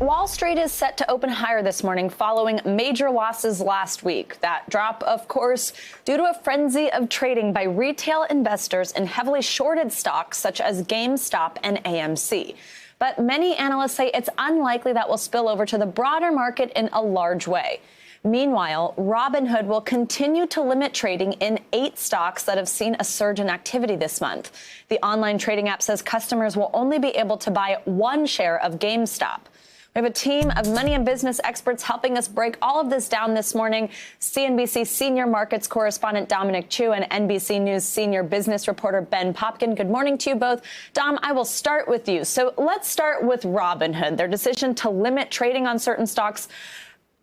Wall Street is set to open higher this morning following major losses last week. That drop, of course, due to a frenzy of trading by retail investors in heavily shorted stocks such as GameStop and AMC. But many analysts say it's unlikely that will spill over to the broader market in a large way. Meanwhile, Robinhood will continue to limit trading in 8 stocks that have seen a surge in activity this month. The online trading app says customers will only be able to buy 1 share of GameStop. We have a team of money and business experts helping us break all of this down this morning. CNBC senior markets correspondent Dominic and NBC News senior business reporter Ben Popken. Good morning to you both. Dom, I will start with you. So let's start with Robinhood. Their decision to limit trading on certain stocks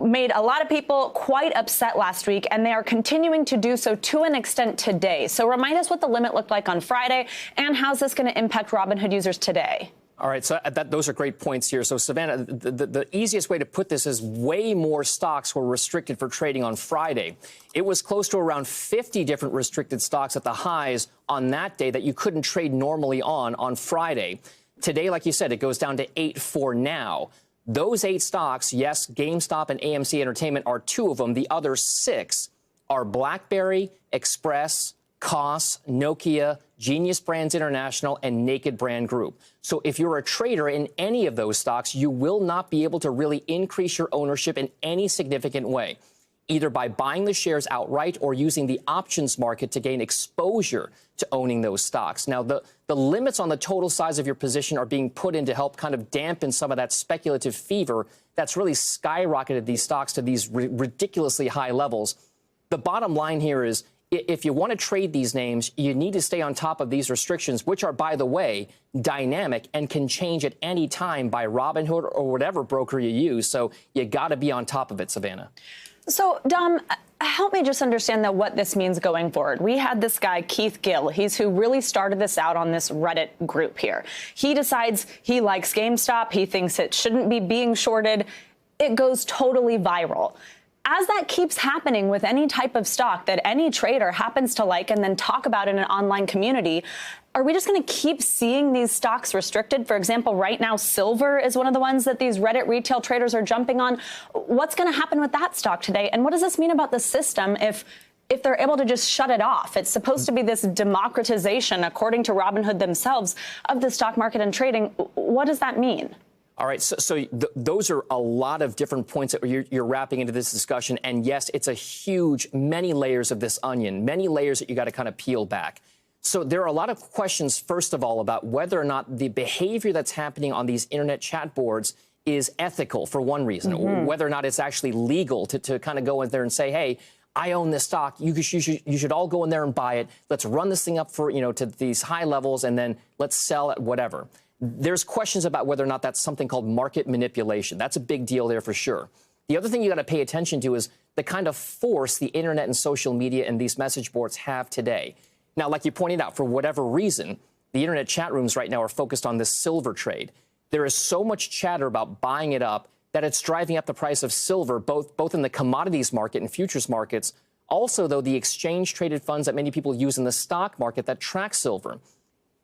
made a lot of people quite upset last week, and they are continuing to do so to an extent today. So remind us what the limit looked like on Friday, and how's this going to impact Robinhood users today? All right, so those are great points here. So, Savannah, the easiest way to put this is way more stocks were restricted for trading on Friday. It was close to around 50 different restricted stocks at the highs on that day that you couldn't trade normally on Friday. Today, like you said, it goes down to 8 for now. Those 8 stocks, yes, GameStop and AMC Entertainment are 2 of them. The other 6 are BlackBerry, Express, Koss, Nokia, Genius Brands International, and Naked Brand Group. So if you're a trader in any of those stocks, you will not be able to really increase your ownership in any significant way, either by buying the shares outright or using the options market to gain exposure to owning those stocks. Now, the limits on the total size of your position are being put in to help kind of dampen some of that speculative fever that's really skyrocketed these stocks to these ridiculously high levels. The bottom line here is, if you want to trade these names, you need to stay on top of these restrictions, which are, by the way, dynamic and can change at any time by Robinhood or whatever broker you use. So you got to be on top of it, Savannah. So, Dom, help me just understand, though, what this means going forward. We had this guy, Keith Gill. He's who really started this out on this Reddit group here. He decides he likes GameStop. He thinks it shouldn't be being shorted. It goes totally viral. As that keeps happening with any type of stock that any trader happens to like and then talk about in an online community, are we just going to keep seeing these stocks restricted? For example, right now, silver is one of the ones that these Reddit retail traders are jumping on. What's going to happen with that stock today? And what does this mean about the system if they're able to just shut it off? It's supposed to be this democratization, according to Robinhood themselves, of the stock market and trading. What does that mean? All right, so those are a lot of different points that you're wrapping into this discussion. And yes, it's a huge, many layers of this onion, many layers that you got to kind of peel back. So there are a lot of questions, first of all, about whether or not the behavior that's happening on these internet chat boards is ethical, for one reason, or whether or not it's actually legal to kind of go in there and say, hey, I own this stock. You should all go in there and buy it. Let's run this thing up for, to these high levels, and then let's sell it, whatever. There's questions about whether or not that's something called market manipulation. That's a big deal there for sure. The other thing you got to pay attention to is the kind of force the internet and social media and these message boards have today. Now, like you pointed out, for whatever reason, the internet chat rooms right now are focused on this silver trade. There is so much chatter about buying it up that it's driving up the price of silver, both in the commodities market and futures markets. Also, though, the exchange-traded funds that many people use in the stock market that track silver.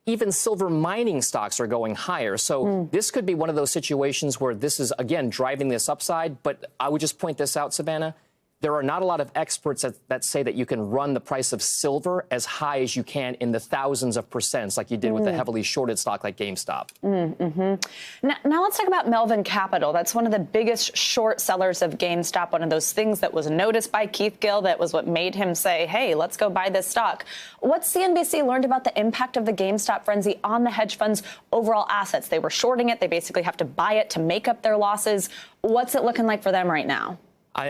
Even silver mining stocks are going higher. So this could be one of those situations where this is, again, driving this upside. But I would just point this out, Savannah. There are not a lot of experts that say that you can run the price of silver as high as you can in the thousands of percents like you did with the heavily shorted stock like GameStop. Now let's talk about Melvin Capital. That's one of the biggest short sellers of GameStop, one of those things that was noticed by Keith Gill that was what made him say, hey, let's go buy this stock. What's CNBC learned about the impact of the GameStop frenzy on the hedge fund's overall assets? They were shorting it. They basically have to buy it to make up their losses. What's it looking like for them right now?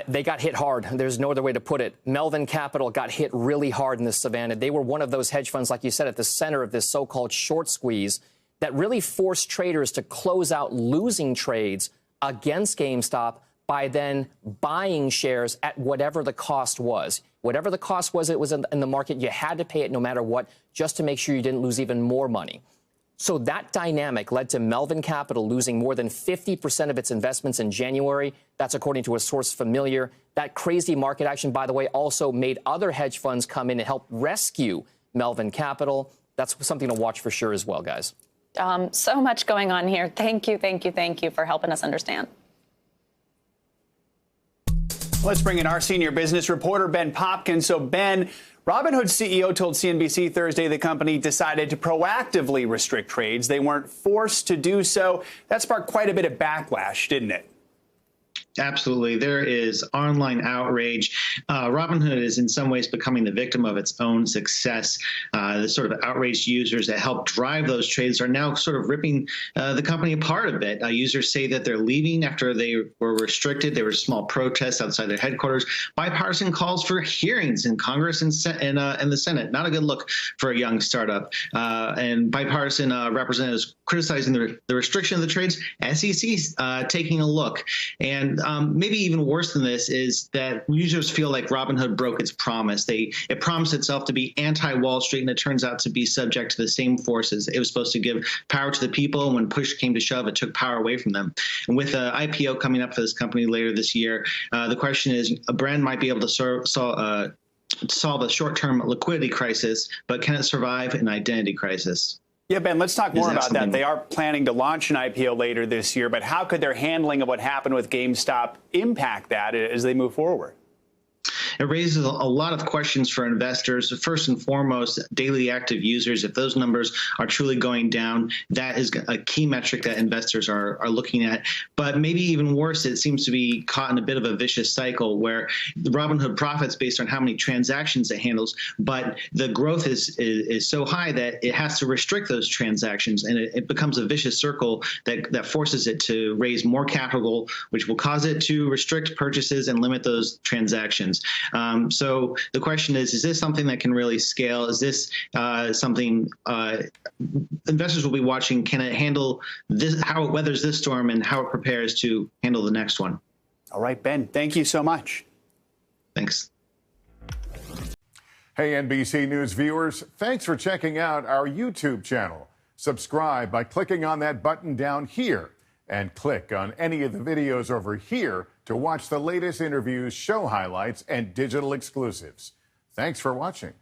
They got hit hard. There's no other way to put it. Melvin Capital got hit really hard in this, Savannah. They were one of those hedge funds, like you said, at the center of this so-called short squeeze that really forced traders to close out losing trades against GameStop by then buying shares at whatever the cost was. Whatever the cost was, it was in the market. You had to pay it no matter what, just to make sure you didn't lose even more money. So that dynamic led to Melvin Capital losing more than 50% of its investments in January. That's according to a source familiar. That crazy market action, by the way, also made other hedge funds come in and help rescue Melvin Capital. That's something to watch for sure as well, guys. So much going on here. Thank you for helping us understand. Let's bring in our senior business reporter, Ben Popken. So, Ben, Robinhood's CEO told CNBC Thursday the company decided to proactively restrict trades. They weren't forced to do so. That sparked quite a bit of backlash, didn't it? Absolutely. There is online outrage. Robinhood is in some ways becoming the victim of its own success. The sort of outraged users that helped drive those trades are now sort of ripping the company apart a bit. Users say that they're leaving after they were restricted. There were small protests outside their headquarters. Bipartisan calls for hearings in Congress and the Senate. Not a good look for a young startup. And bipartisan representatives criticizing the restriction of the trades. SEC taking a look. And maybe even worse than this is that users feel like Robinhood broke its promise. It promised itself to be anti-Wall Street, and it turns out to be subject to the same forces. It was supposed to give power to the people, and when push came to shove, it took power away from them. And with an IPO coming up for this company later this year, the question is, a brand might be able to solve a short-term liquidity crisis, but can it survive an identity crisis? Yeah, Ben, let's talk more about that. They are planning to launch an IPO later this year, but how could their handling of what happened with GameStop impact that as they move forward? It raises a lot of questions for investors. First and foremost, daily active users. If those numbers are truly going down, that is a key metric that investors are looking at. But maybe even worse, it seems to be caught in a bit of a vicious cycle where Robinhood profits based on how many transactions it handles, but the growth is so high that it has to restrict those transactions, and it becomes a vicious circle that forces it to raise more capital, which will cause it to restrict purchases and limit those transactions. So the question is this something that can really scale? Is this something investors will be watching? Can it handle this, how it weathers this storm, and how it prepares to handle the next one? All right, Ben, thank you so much. Thanks. Hey, NBC News viewers, thanks for checking out our YouTube channel. Subscribe by clicking on that button down here, and click on any of the videos over here to watch the latest interviews, show highlights, and digital exclusives. Thanks for watching.